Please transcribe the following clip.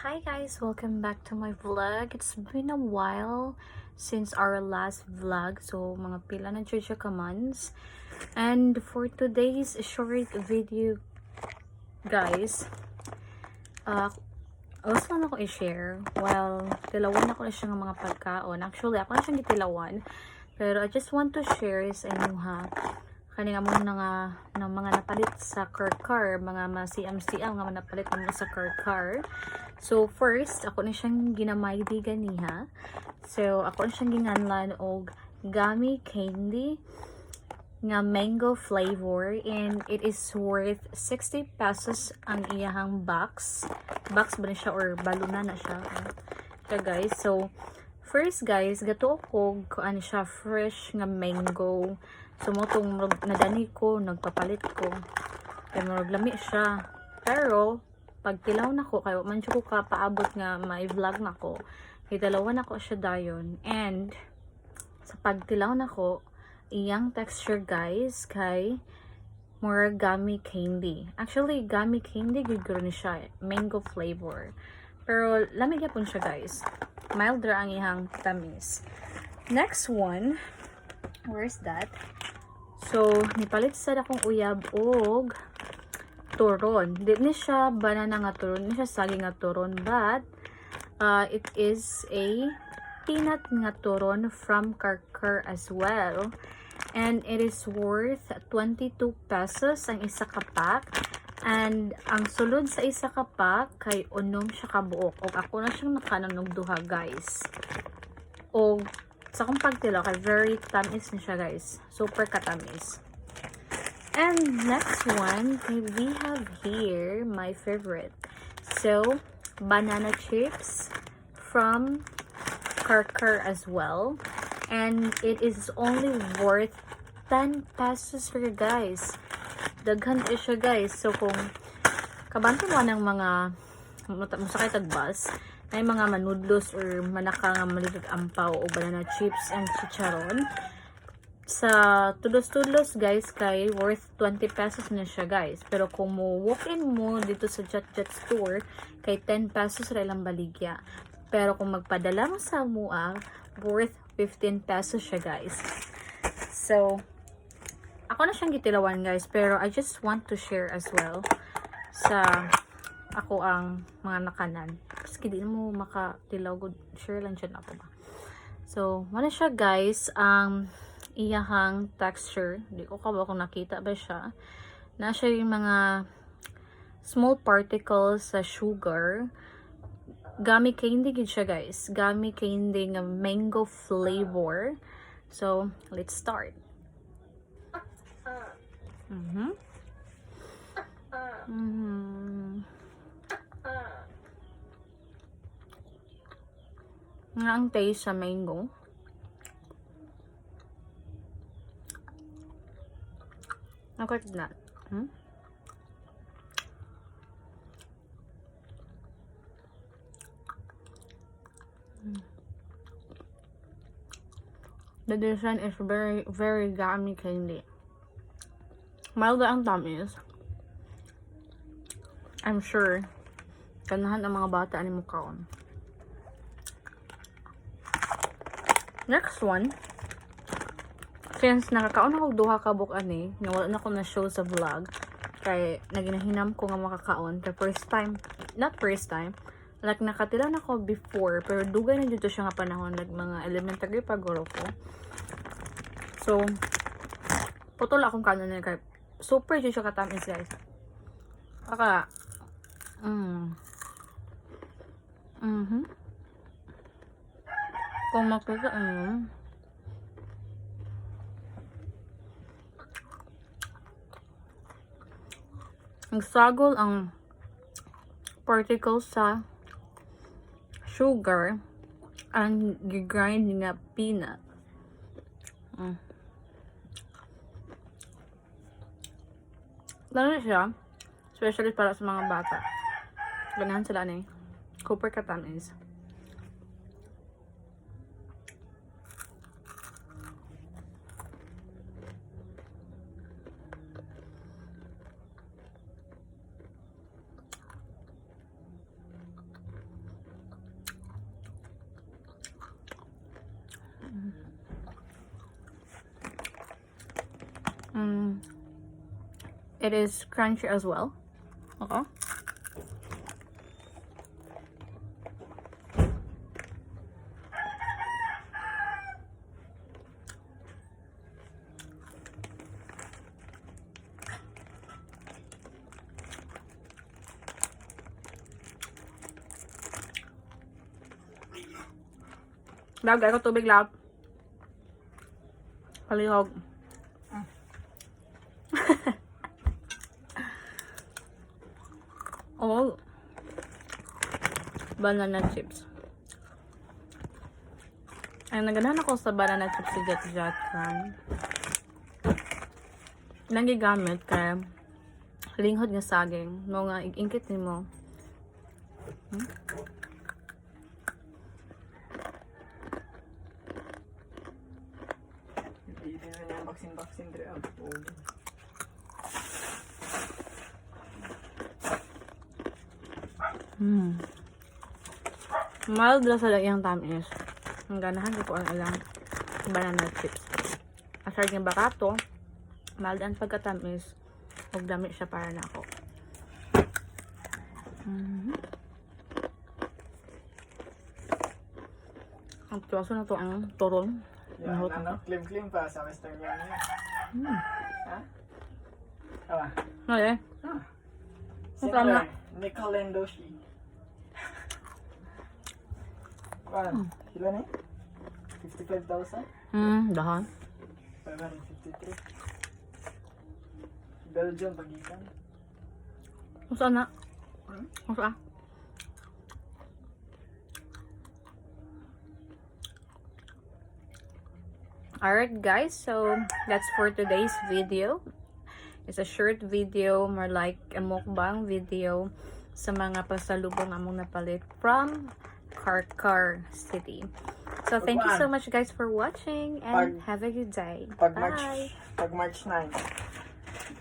Hi guys, welcome back to my vlog. It's been a while since our last vlog. So, mga pila na dyan siya ka months. And for today's short video, guys, gusto lang ako i-share. Well, tilawan ako na siya ng mga pagkaon. Actually, ako na siyang gitilawan. Pero I just want to share sa inyo ha. Kanina mo na ng mga napalit sa car, mga masiam-siam nga napalit mo sa car. So first, ako na siyang ginamay di ganiha. So ako na siyang ginganlan og gummy candy nga mango flavor, and it is worth 60 pesos ang iyahang box. Box ba na siya or baluna na siya? Okay, guys. So first guys, gato ko kuan siya fresh nga mango. So mo tong nadani ko, nagpapalit ko. Kaya marag lami siya. Pero pag tilaw na ko, kaya man ko paabot nga may vlog na ko. Kaya dalawa na ko siya dayon. And sa pagtilaw na ko, iyang texture guys kay more gummy candy. Actually, gummy candy giguro ni siya, mango flavor. Pero lamig yapon siya guys. Milder ang iyang tamis. Next one, where's that? So, nipalit sa akong uyab og turon. Di ni siya banana nga turon, ni siya saging nga turon, but it is a peanut nga turon from Karkar as well. And it is worth 22 pesos ang isa ka pack. And ang sulod sa isa ka pack kay unom siya ka buok. Og ako na siyang nakanon og duha guys. Og sa akong pagtilaw kay very tamis na siya guys. Super katamis. And next one, we have here my favorite. So, banana chips from Karkar as well. And it is only worth 10 pesos for you guys. Daghan siya guys. So, kung kabante mo ng mga musakay tag bus, may mga manudlos or manaka nga malilig ampaw o banana chips and chicharon. Sa tulos-tulos guys kay worth 20 pesos na siya guys. Pero kung mo walk-in mo dito sa Jet store kay 10 pesos ra lang baligya. Pero kung magpadala mo sa mua, worth 15 pesos siya guys. So ako na siyang gitilawan guys, pero I just want to share as well sa ako ang mga nakanan. Kasi di mo makatilaw, good share lang dyan ako ba. So wala siya guys, iyahang texture. Di ko ba kung nakita ba siya. Na siya yung mga small particles sa sugar. Gummy candy gid siya guys. Gummy candy nga mango flavor. So, let's start. Nga ang taste sa mango. Look at that. The design is very gummy candy. Mild ang tamis. I'm sure ganahan ang mga bata ni mukaon. Next one. Since nakakaon ako duha ka book ani, nga wala na ko na show sa vlog, kay naginahinam ko nga makakaon the first time, not first time, like nakatila na ko before, pero dugay na dito siya nga panahon, like mga elementary pa guro ko. So putol akong kanon na kay super dito siya katamis guys. Aka kung makita ang sagol ang particles sa sugar ang gigrind nga peanut. Lalo siya, especially para sa mga bata. Ganahan sila ni super katamis. It is crunchy as well. Okay. Lagay ko tubig lang. Palihog. Oh. Banana chips. Ay, naganahan ako sa banana chips si Jet kan. Nagigamit kaya linghod nga saging. No nga, ingkit ni mo. Hindi na niya baksin-baksin dre ang tuod. Mild lang sa iyang tamis. Ang ganahan ko ang ilang banana chips. Aside ng bakato, mild ang pagkatamis. Huwag dami siya para na ako. Ang tuwaso na to ang turon. Yan, ano? Klim-klim pa sa Western yan. Ha? Awa? Okay. Siyempre, Nickel and Doshi. Kuan, sila na 55,000? Dahan. 553. Belgium, pagikan. Kung saan na? Kung saan? Alright guys, so that's for today's video. It's a short video, more like a mukbang video sa mga pasalubong among napalit from Karkar City. So thank you so much guys for watching and have a good day. Bye! Pag March 9.